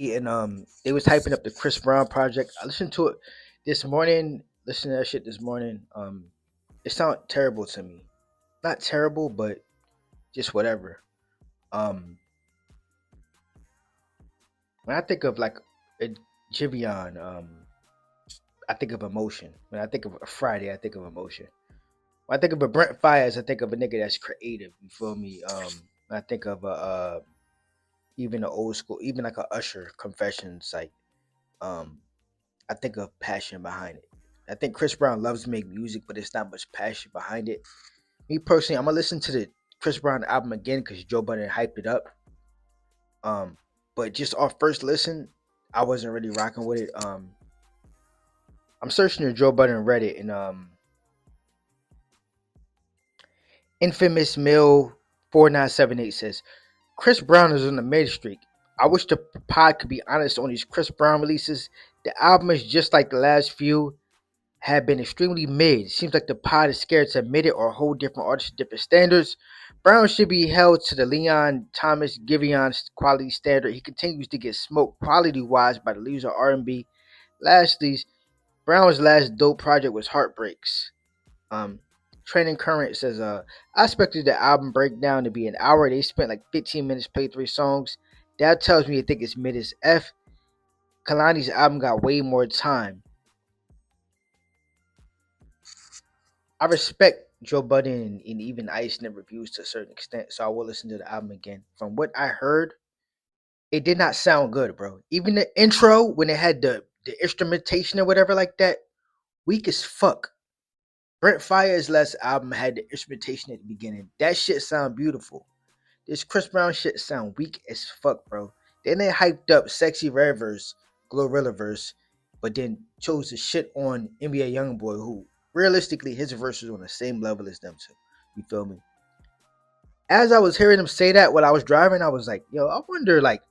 And they was hyping up the Chris Brown project. I listened to it this morning. Listened to that shit this morning. It sounded terrible to me. Not terrible, but just whatever. Um, when I think of like a Jivion, I think of emotion. When I think of a Friday, I think of emotion. When I think of a Brent Fires, I think of a nigga that's creative. You feel me? When I think of a even the old school, even like a Usher Confessions, like um, I think of passion behind it. I think Chris Brown loves to make music, but it's not much passion behind it. Me personally, I'm gonna listen to the Chris Brown album again because Joe Budden hyped it up. Um, but just off first listen, I wasn't really rocking with it. I'm searching the Joe Budden Reddit and Infamous Mill 4978 says Chris Brown is on the mid streak. I wish the pod could be honest on these Chris Brown releases. The album is just like the last few have been extremely mid. Seems like the pod is scared to admit it or hold different artists to different standards. Brown should be held to the Leon Thomas Giveon quality standard. He continues to get smoked quality wise by the leaders of R&B. Lastly, Brown's last dope project was Heartbreaks. Um, Trending Current says, I expected the album breakdown to be an hour. They spent like 15 minutes, played 3 songs. That tells me they think it's mid as F. Kalani's album got way more time. I respect Joe Budden and even Ice in the reviews to a certain extent, so I will listen to the album again. From what I heard, it did not sound good, bro. Even the intro, when it had the instrumentation or whatever like that, weak as fuck. Brent Fires' last album had the instrumentation at the beginning. That shit sound beautiful. This Chris Brown shit sound weak as fuck, bro. Then they hyped up Sexy Red verse, Glorilla verse, but then chose to shit on NBA Youngboy, who realistically his verse was on the same level as them two. You feel me? As I was hearing him say that while I was driving, I was like, yo, I wonder like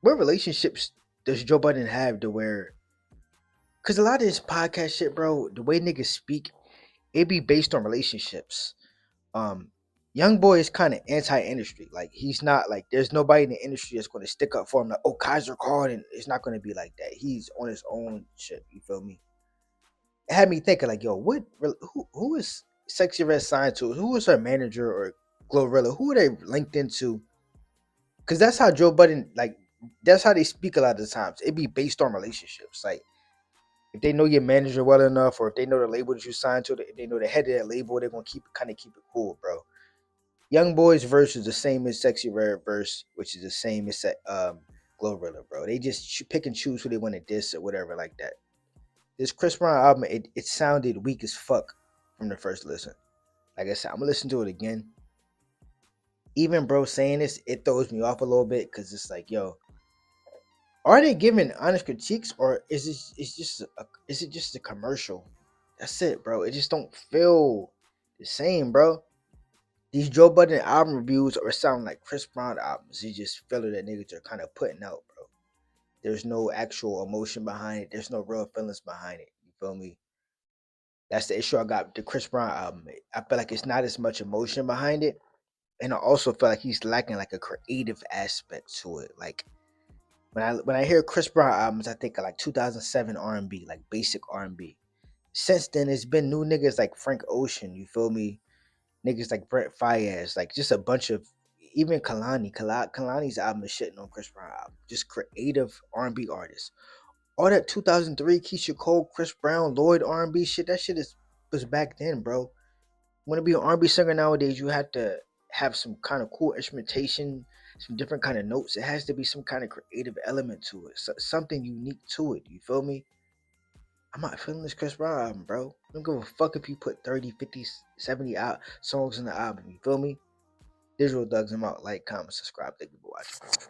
what relationships does Joe Budden have to where, cause a lot of this podcast shit, bro, the way niggas speak, it be based on relationships. um Young boy is kind of anti-industry. Like he's not like there's nobody in the industry that's going to stick up for him. Like, oh, Kaiser called, and it's not going to be like that. He's on his own shit. You feel me? It had me thinking like, yo, who is Sexy Red signed to? Who is her manager or Glorilla? Who are they linked into? Because that's how Joe Budden like. That's how they speak a lot of the times. It be based on relationships. Like if they know your manager well enough, or if they know the label that you signed to, if they know the head of that label, they're gonna keep it cool, bro. Young Boy's verse is the same as Sexy Red verse, which is the same as Glorilla, bro. They just pick and choose who they want to diss or whatever like that. This Chris Brown album, it sounded weak as fuck from the first listen. Like I said, I'm gonna listen to it again. Even bro saying this, it throws me off a little bit because it's like, yo, are they giving honest critiques or is it just a commercial? That's it, bro. It just don't feel the same, bro. These Joe Budden album reviews are sounding like Chris Brown albums. You just feel that niggas are kind of putting out, bro. There's no actual emotion behind it. There's no real feelings behind it. You feel me? That's the issue I got with the Chris Brown album. I feel like it's not as much emotion behind it, and I also feel like he's lacking like a creative aspect to it. Like when I hear Chris Brown albums, I think of like 2007 R&B, like basic R&B. Since then, it's been new niggas like Frank Ocean. You feel me? Niggas like Brent Fayez, like just a bunch of even Kalani's album is shitting on Chris Brown album. Just creative R&B artists. All that 2003 Keisha Cole, Chris Brown, Lloyd R&B shit, that shit was back then, bro. Want to be an R&B singer nowadays, you have to have some kind of cool instrumentation, some different kind of notes. It has to be some kind of creative element to it, something unique to it. You feel me? I'm not feeling this Chris Brown album, bro. I don't give a fuck if you put 30, 50, 70 songs in the album. You feel me? Digital Thugs, I'm out. Like, comment, subscribe. Thank you for watching.